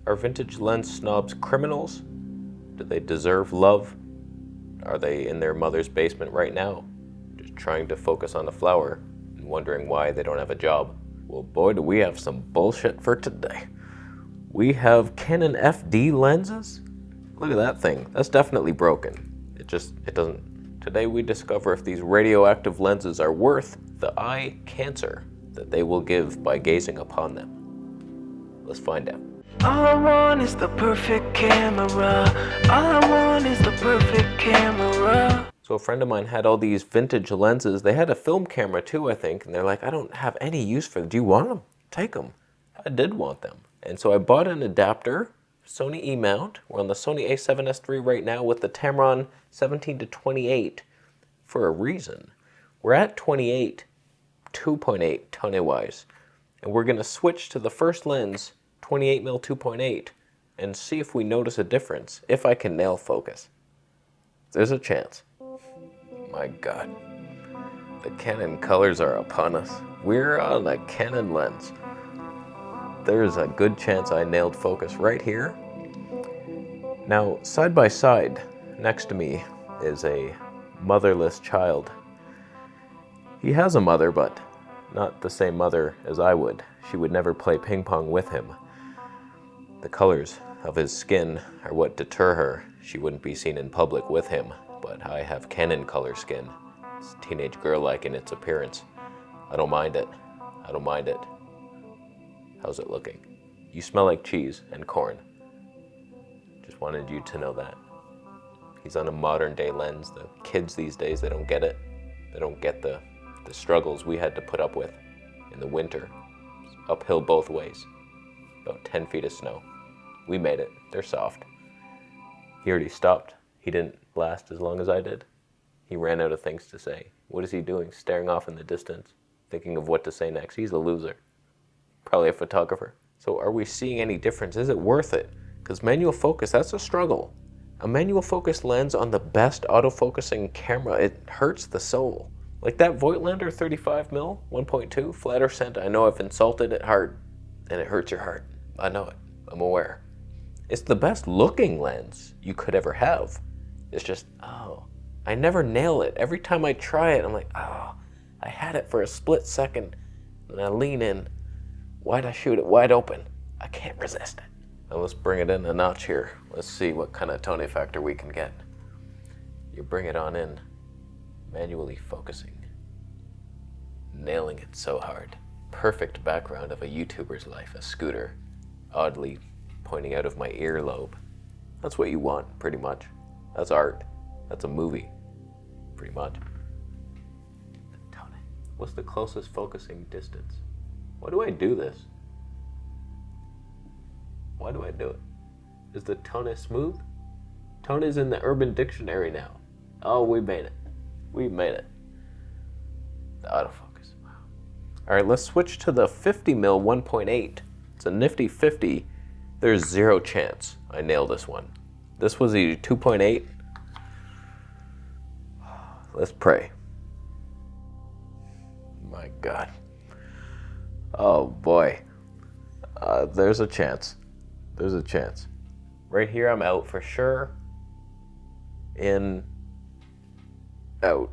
Are vintage lens snobs criminals? Do they deserve love? Are they in their mother's basement right now, just trying to focus on the flower and wondering why they don't have a job? Well, boy, do we have some bullshit for today. We have Canon FD lenses. Look at that thing. That's definitely broken. It doesn't. Today we discover if these radioactive lenses are worth the eye cancer that they will give by gazing upon them. Let's find out. All I want is the perfect camera. All I want is the perfect camera. So a friend of mine had all these vintage lenses. They had a film camera too, I think. And they're like, I don't have any use for them. Do you want them? Take them. I did want them. And so I bought an adapter, Sony E-mount. We're on the Sony A7S III right now with the Tamron 17 to 28 for a reason. We're at 28, 2.8 tonne-wise. And we're going to switch to the first lens, 28mm 2.8, and see if we notice a difference, if I can nail focus. There's a chance. My God. The Canon colors are upon us. We're on a Canon lens. There's a good chance I nailed focus right here. Now, side by side, next to me, is a motherless child. He has a mother, but not the same mother as I would. She would never play ping pong with him. The colors of his skin are what deter her. She wouldn't be seen in public with him, but I have Canon color skin. It's teenage girl-like in its appearance. I don't mind it. I don't mind it. How's it looking? You smell like cheese and corn. Just wanted you to know that. He's on a modern day lens. The kids these days, they don't get it. They don't get the struggles we had to put up with in the winter. Uphill both ways. About 10 feet of snow. We made it. They're soft. He already stopped. He didn't last as long as I did. He ran out of things to say. What is he doing? Staring off in the distance, thinking of what to say next. He's a loser. Probably a photographer. So are we seeing any difference? Is it worth it? Because manual focus, that's a struggle. A manual focus lens on the best autofocusing camera, it hurts the soul. Like that Voigtlander 35mm 1.2 flatter cent, I know I've insulted it hard, and it hurts your heart. I know it. I'm aware. It's the best looking lens you could ever have. It's just, I never nail it. Every time I try it, I'm like, I had it for a split second, and I lean in. Why'd I shoot it wide open? I can't resist it. Now let's bring it in a notch here. Let's see what kind of tone factor we can get. You bring it on in, manually focusing. Nailing it so hard. Perfect background of a YouTuber's life, a scooter, oddly pointing out of my earlobe. That's what you want, pretty much. That's art. That's a movie, pretty much. What's the closest focusing distance? Why do I do this? Why do I do it? Is the tone smooth? Tone is in the Urban Dictionary now. Oh, we made it. We made it. The autofocus. Wow. All right, let's switch to the 50mm 1.8. It's a nifty 50. There's zero chance I nail this one. This was a 2.8. Let's pray. My God. Oh boy. There's a chance. There's a chance. Right here I'm out for sure. In. Out.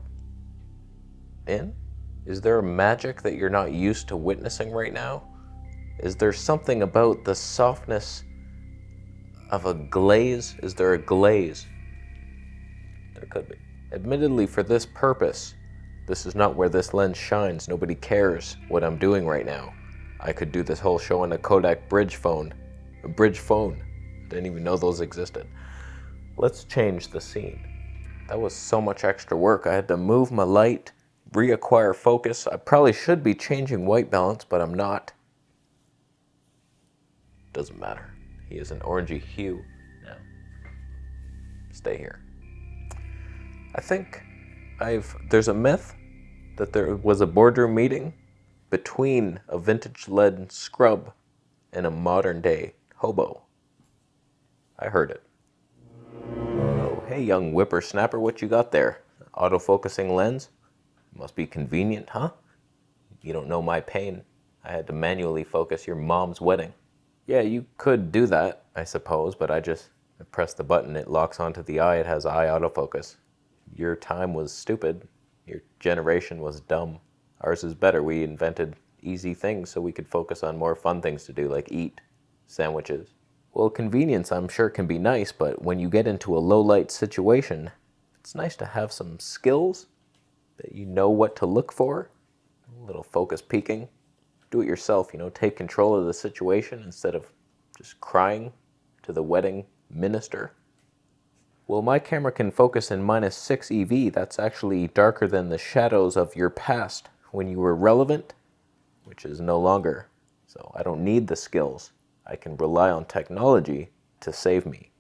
In? Is there a magic that you're not used to witnessing right now? Is there something about the softness of a glaze? Is there a glaze? There could be. Admittedly, for this purpose, this is not where this lens shines. Nobody cares what I'm doing right now. I could do this whole show on a Kodak bridge phone. A bridge phone. Didn't even know those existed. Let's change the scene. That was so much extra work. I had to move my light, reacquire focus. I probably should be changing white balance, but I'm not. Doesn't matter. He is an orangey hue now. Stay here. I think there's a myth that there was a boardroom meeting between a vintage lead scrub and a modern day hobo. I heard it. Oh, hey young whippersnapper, what you got there? Autofocusing lens? Must be convenient, huh? You don't know my pain. I had to manually focus your mom's wedding. Yeah, you could do that, I suppose, but I press the button, it locks onto the eye, it has eye autofocus. Your time was stupid. Your generation was dumb. Ours is better. We invented easy things so we could focus on more fun things to do, like eat sandwiches. Well, convenience, I'm sure, can be nice, but when you get into a low-light situation, it's nice to have some skills that you know what to look for. A little focus peaking. Do it yourself, take control of the situation instead of just crying to the wedding minister. Well, my camera can focus in -6 EV. That's actually darker than the shadows of your past when you were relevant, which is no longer. So I don't need the skills. I can rely on technology to save me.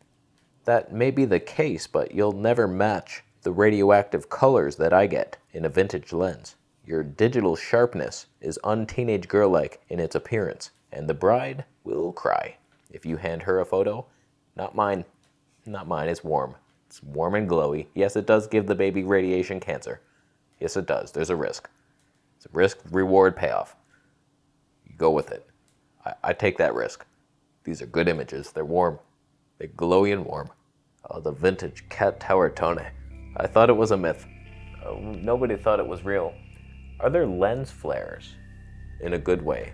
That may be the case, but you'll never match the radioactive colors that I get in a vintage lens. Your digital sharpness is un-teenage girl-like in its appearance, and the bride will cry if you hand her a photo. Not mine. Not mine. It's warm. It's warm and glowy. Yes, it does give the baby radiation cancer. Yes, it does. There's a risk. It's a risk, reward, payoff. You go with it. I take that risk. These are good images. They're warm. They're glowy and warm. Oh, the vintage cat tower tone. I thought it was a myth. Nobody thought it was real. Are there lens flares? In a good way.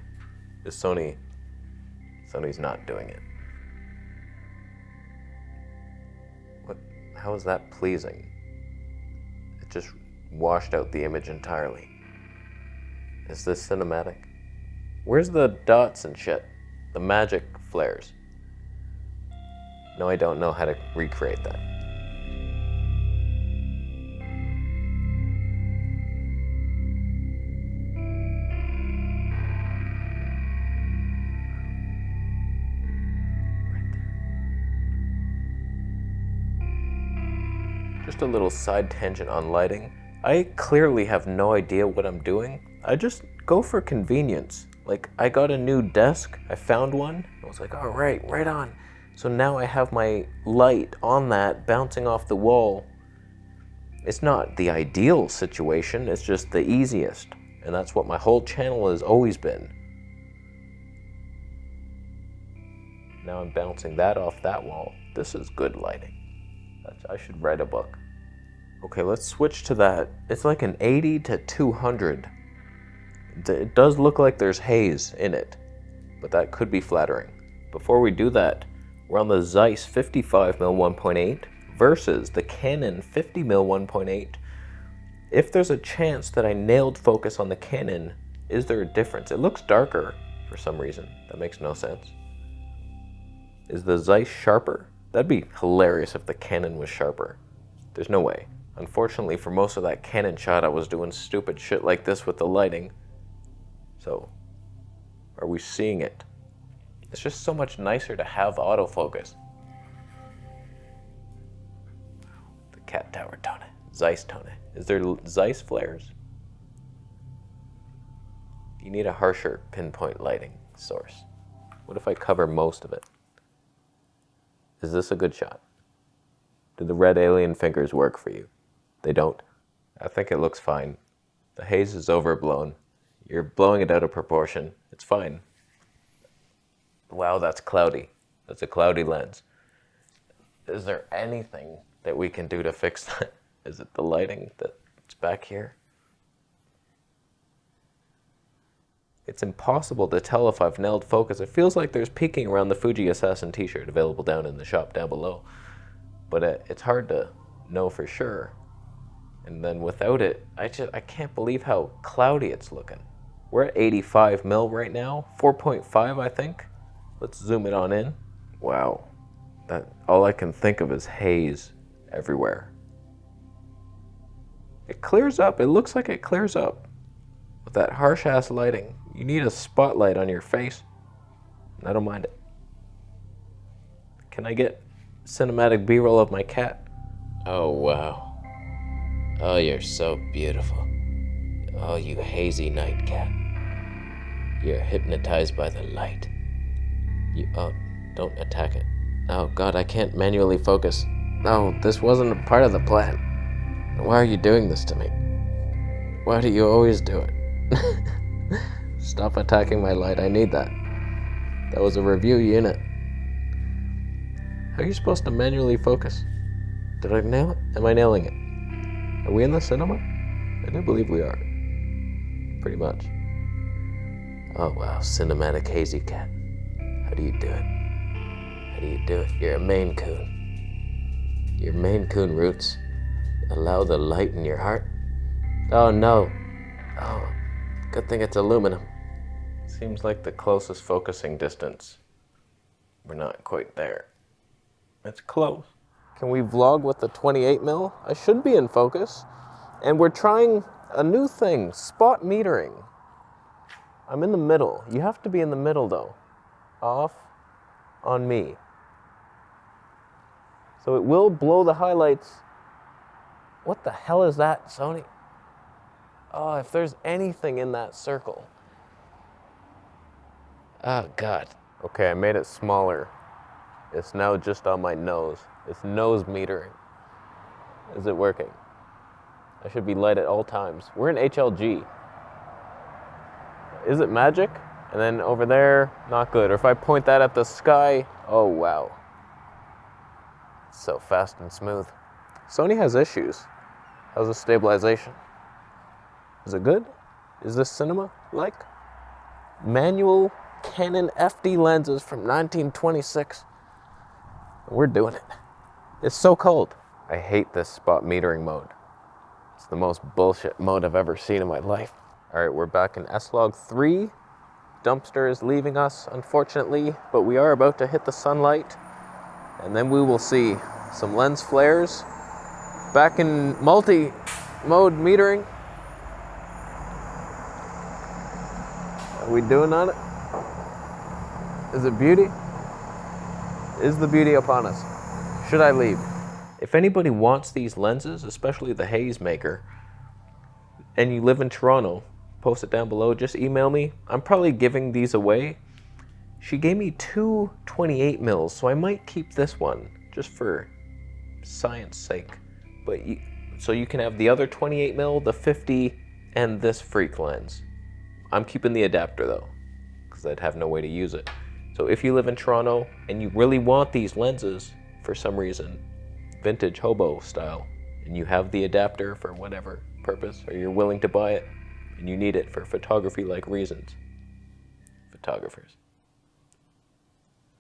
Is Sony's not doing it. How is that pleasing? It just washed out the image entirely. Is this cinematic? Where's the dots and shit? The magic flares. No, I don't know how to recreate that. Just a little side tangent on lighting. I clearly have no idea what I'm doing. I just go for convenience. Like, I got a new desk, I found one, I was like, all right, right on. So now I have my light on that, bouncing off the wall. It's not the ideal situation, it's just the easiest. And that's what my whole channel has always been. Now I'm bouncing that off that wall. This is good lighting. I should write a book. Okay, let's switch to that. It's like an 80 to 200. It does look like there's haze in it, but that could be flattering. Before we do that, we're on the Zeiss 55mm 1.8 versus the Canon 50mm 1.8. If there's a chance that I nailed focus on the Canon, is there a difference? It looks darker for some reason. That makes no sense. Is the Zeiss sharper? That'd be hilarious if the Canon was sharper. There's no way. Unfortunately, for most of that Canon shot, I was doing stupid shit like this with the lighting. So, are we seeing it? It's just so much nicer to have autofocus. The cat tower tone. Zeiss tone. Is there Zeiss flares? You need a harsher pinpoint lighting source. What if I cover most of it? Is this a good shot? Do the red alien fingers work for you? They don't? I think it looks fine. The haze is overblown. You're blowing it out of proportion. It's fine. Wow, that's cloudy. That's a cloudy lens. Is there anything that we can do to fix that? Is it the lighting that's back here? It's impossible to tell if I've nailed focus. It feels like there's peeking around the Fuji Assassin t-shirt available down in the shop down below. But it's hard to know for sure. And then without it, I can't believe how cloudy it's looking. We're at 85mm right now, 4.5 I think. Let's zoom it on in. Wow, all I can think of is haze everywhere. It clears up, it looks like it clears up. With that harsh ass lighting, you need a spotlight on your face. I don't mind it. Can I get cinematic B-roll of my cat? Oh wow. Oh, you're so beautiful. Oh, you hazy night cat. You're hypnotized by the light. Oh, don't attack it. Oh God, I can't manually focus. No, this wasn't a part of the plan. Why are you doing this to me? Why do you always do it? Stop attacking my light, I need that. That was a review unit. How are you supposed to manually focus? Did I nail it? Am I nailing it? Are we in the cinema? I do believe we are. Pretty much. Oh wow, cinematic hazy cat. How do you do it? How do you do it? You're a Maine Coon. Your Maine Coon roots allow the light in your heart. Oh no. Oh, good thing it's aluminum. Seems like the closest focusing distance. We're not quite there. It's close. Can we vlog with the 28mm? I should be in focus. And we're trying a new thing, spot metering. I'm in the middle. You have to be in the middle though. Off on me. So it will blow the highlights. What the hell is that, Sony? Oh, if there's anything in that circle. Oh God. Okay, I made it smaller. It's now just on my nose. It's nose metering. Is it working? I should be light at all times. We're in HLG. Is it magic? And then over there, not good. Or if I point that at the sky, oh wow. It's so fast and smooth. Sony has issues. How's the stabilization? Is it good? Is this cinema-like? Manual Canon FD lenses from 1926. We're doing it. It's so cold. I hate this spot metering mode. It's the most bullshit mode I've ever seen in my life. All right, we're back in S-Log 3. Dumpster is leaving us, unfortunately, but we are about to hit the sunlight, and then we will see some lens flares. Back in multi-mode metering. Are we doing on it? Is it beauty? Is the beauty upon us? Should I leave? If anybody wants these lenses, especially the haze maker, and you live in Toronto, post it down below, just email me. I'm probably giving these away. She gave me two 28mm, so I might keep this one, just for science sake. But so you can have the other 28mm, the 50, and this freak lens. I'm keeping the adapter though, because I'd have no way to use it. So if you live in Toronto and you really want these lenses for some reason, vintage hobo style, and you have the adapter for whatever purpose, or you're willing to buy it, and you need it for photography-like reasons. Photographers.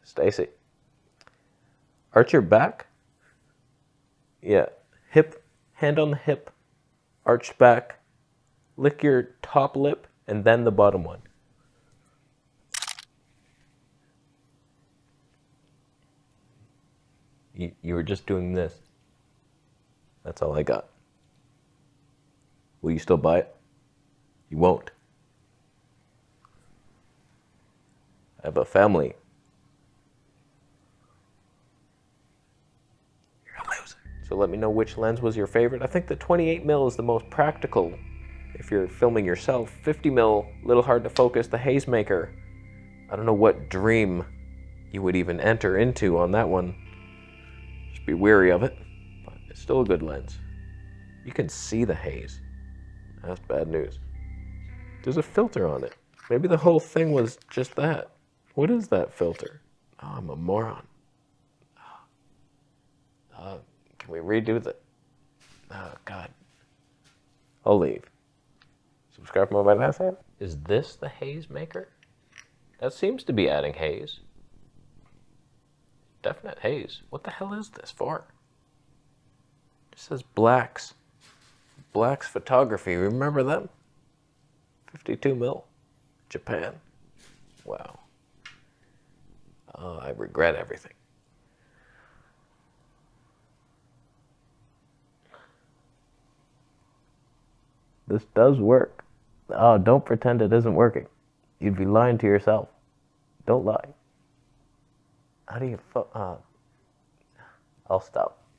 Stacy. Arch your back? Yeah. Hip, hand on the hip, arched back, lick your top lip, and then the bottom one. You were just doing this. That's all I got. Will you still buy it? You won't. I have a family. You're a loser. So let me know which lens was your favorite. I think the 28mm is the most practical if you're filming yourself. 50mm, a little hard to focus. The haze maker, I don't know what dream you would even enter into on that one. Just be wary of it, but it's still a good lens. You can see the haze. That's bad news. There's a filter on it. Maybe the whole thing was just that. What is that filter? Oh, I'm a moron. Can we redo the... Oh, God. I'll leave. Subscribe to my last hand. Is this the haze maker? That seems to be adding haze. Definite haze. What the hell is this for? It says Blacks. Blacks Photography. Remember them? 52mm. Japan. Wow. Oh, I regret everything. This does work. Oh, don't pretend it isn't working. You'd be lying to yourself. Don't lie. How do you... I'll stop.